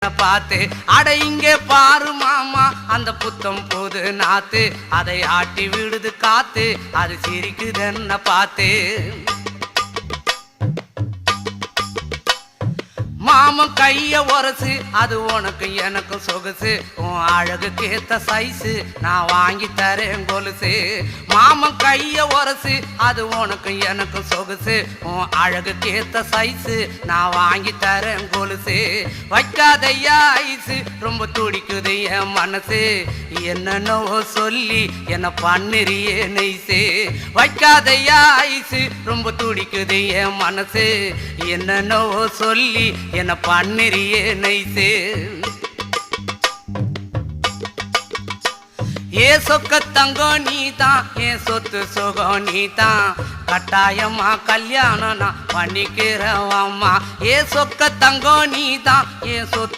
என்ன பார்த்து. அட இங்கே பாரு மாமா அந்த புத்தம் போது நாத்து, அதை ஆட்டி விடுது காத்து, அது சிரிக்குது என்ன பார்த்து. மாமன் கைய உரசு அது உனக்கு எனக்கும் சொகுசு, உன் அழகுக்கு ஏத்த சைஸு நான் வாங்கி தரேன் கொலுசு. மாமன் கைய உரசு அது உனக்கு எனக்கும் சொகுசு, உன் அழகுக்கு ஏத்த சைஸு நான் வாங்கி தரேன் கொலுசு. வைக்காதையா ஐசு ரொம்ப துடிக்குது என் மனசு, என்னென்னவோ சொல்லி என்ன பண்ணுறியே நெய்சு. வைக்காதையா ஐசு ரொம்ப துடிக்குது என் மனசு, என்னென்னவோ சொல்லி என்ன பண்ணுறியே நைசு. ஏ சொக்க தங்கம் நீதான், என் சொத்து சுகம் நீதான், கட்டாயமா கல்யாணம் நான் பண்ணிக்கிறவம்மா. ஏ சொக்க தங்கம் நீதான், என் சொத்து